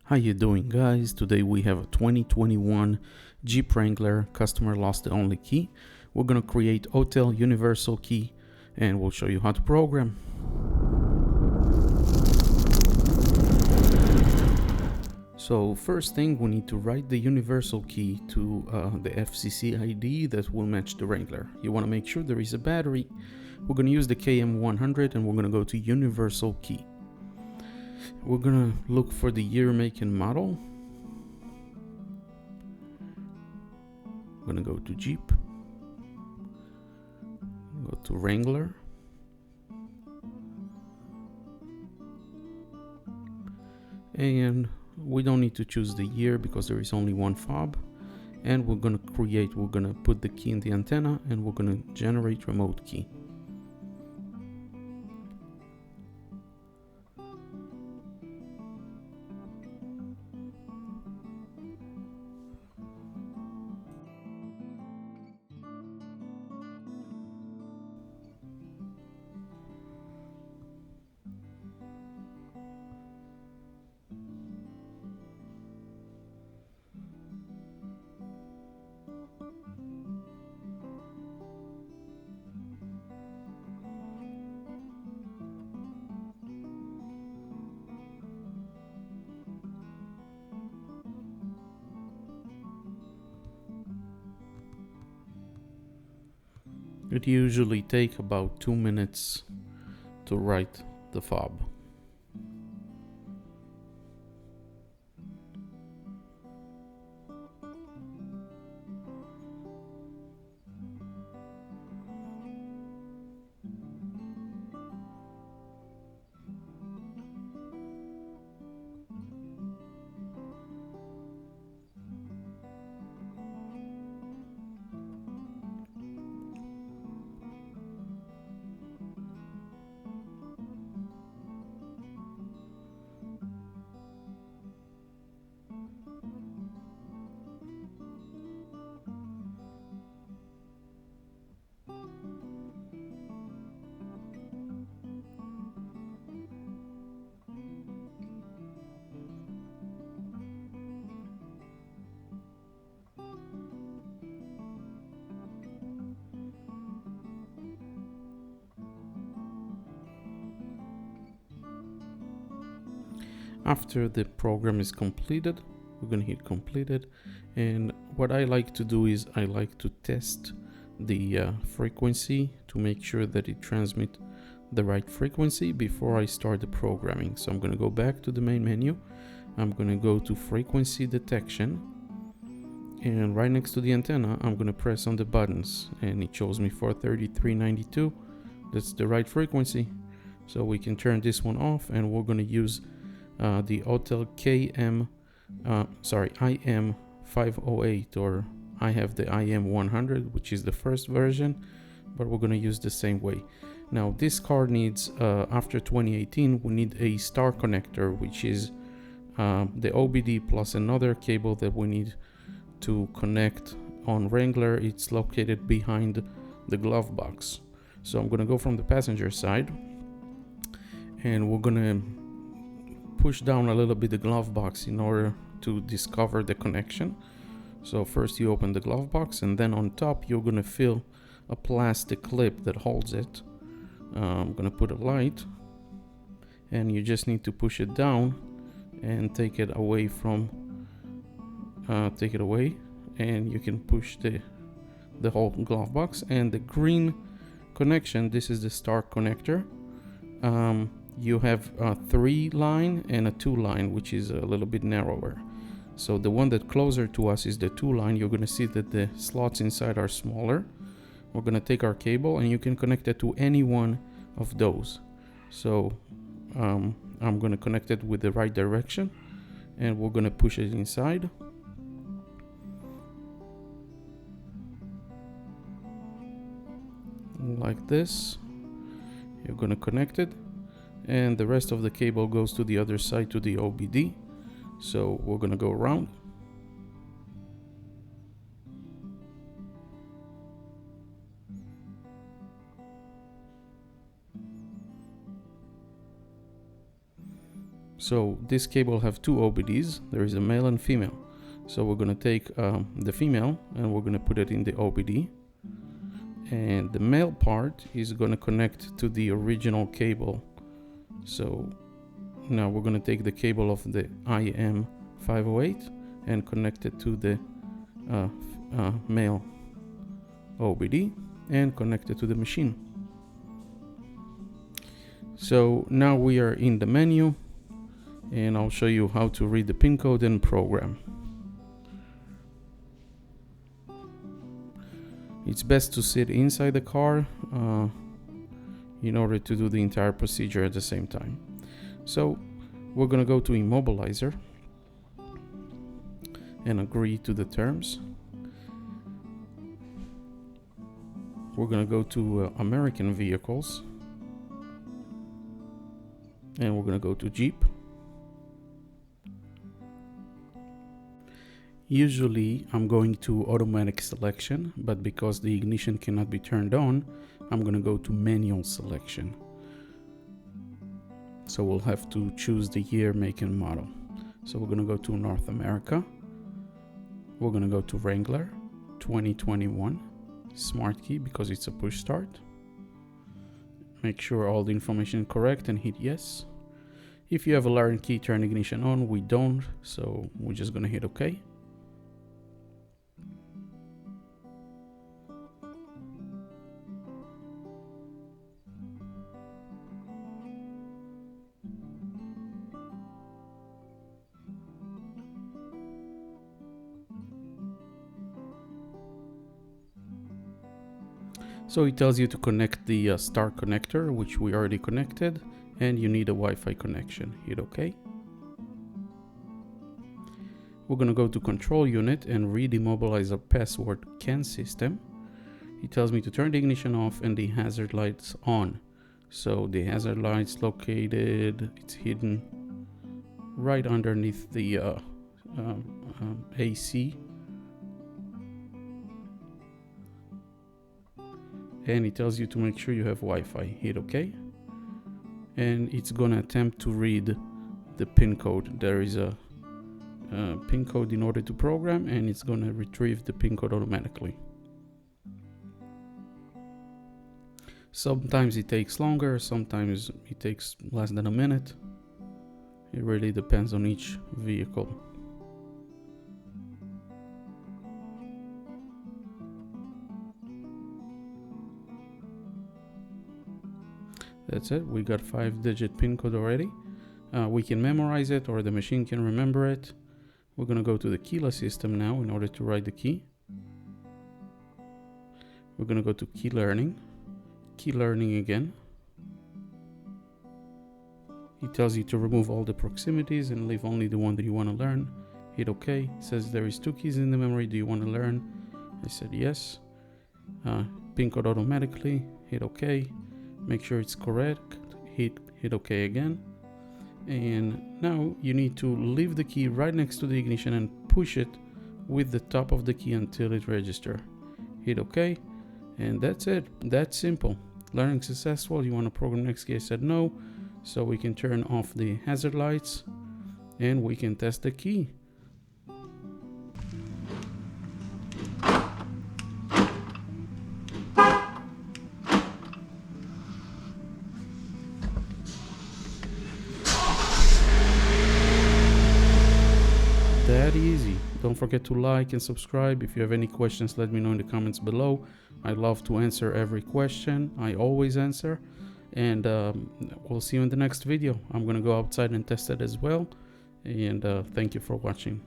How you doing, guys? Today we have a 2021 Jeep Wrangler customer lost the only key. We're gonna create Autel universal key and we'll show you how to program. So first thing, we need to write the universal key to the FCC ID that will match the Wrangler. You want to make sure there is a battery. We're gonna use the KM100 and we're gonna go to universal key. We're gonna look for the year, make, and model. I'm gonna go to Jeep, go to Wrangler, and we don't need to choose the year because there is only one fob. And we're gonna put the key in the antenna and we're gonna generate remote key. It usually takes about 2 minutes to write the fob. After the program is completed, we're going to hit completed, and what I like to do is I like to test the frequency to make sure that it transmits the right frequency before I start the programming. So I'm going to go back to the main menu. I'm going to go to frequency detection, and right next to the antenna I'm going to press on the buttons and it shows me 433.92. That's the right frequency, so we can turn this one off, and we're going to use the Autel IM508, or I have the IM100, which is the first version, but we're going to use the same way. Now this car needs, after 2018, we need a star connector, which is the OBD plus another cable that we need to connect on Wrangler. It's located behind the glove box. So I'm going to go from the passenger side, and we're going to push down a little bit the glove box in order to discover the connection. So first you open the glove box, and then on top you're going to fill a plastic clip that holds it. I'm going to put a light, and you just need to push it down and take it away, and you can push the whole glove box. And the green connection, this is the star connector. You have a 3-line and a 2-line, which is a little bit narrower. So the one that closer to us is the 2-line. You're going to see that the slots inside are smaller. We're going to take our cable, and you can connect it to any one of those. So I'm going to connect it with the right direction, and we're going to push it inside. Like this. You're going to connect it, and the rest of the cable goes to the other side, to the OBD. So we're going to go around. So this cable have two OBDs. There is a male and female. So we're going to take the female and we're going to put it in the OBD. And the male part is going to connect to the original cable. So now we're going to take the cable of the IM508 and connect it to the male OBD and connect it to the machine. So now we are in the menu, and I'll show you how to read the pin code and program. It's best to sit inside the car in order to do the entire procedure at the same time. So we're going to go to Immobilizer and agree to the terms. We're going to go to American Vehicles and we're going to go to Jeep. Usually I'm going to automatic selection, but because the ignition cannot be turned on, I'm going to go to manual selection. So we'll have to choose the year, make, and model. So we're going to go to North America. We're going to go to Wrangler 2021 Smart Key because it's a push start. Make sure all the information is correct and hit yes. If you have a Alert key, turn ignition on. We don't, so we're just going to hit OK. So it tells you to connect the star connector, which we already connected, and you need a Wi-Fi connection. Hit OK. We're going to go to control unit and read Immobilizer password CAN system. It tells me to turn the ignition off and the hazard lights on. So the hazard lights located, it's hidden right underneath the AC. And it tells you to make sure you have Wi-Fi. Hit OK. And it's going to attempt to read the pin code. There is a pin code in order to program, and it's going to retrieve the pin code automatically. Sometimes it takes longer, sometimes it takes less than a minute. It really depends on each vehicle. That's it. We got 5-digit pin code already. We can memorize it, or the machine can remember it. We're going to go to the keyless system now in order to write the key. We're going to go to key learning again. It tells you to remove all the proximities and leave only the one that you want to learn. Hit OK. It says there is 2 keys in the memory. Do you want to learn? I said yes. Pin code automatically. Hit OK. Make sure it's correct. Hit OK again. And now you need to leave the key right next to the ignition and push it with the top of the key until it registers. Hit OK. And that's it. That's simple. Learning successful. You want to program next key? I said no. So we can turn off the hazard lights and we can test the key. That easy. Don't forget to like and subscribe. If you have any questions, let me know in the comments below. I love to answer every question. I always answer. And we'll see you in the next video. I'm gonna go outside and test it as well. And thank you for watching.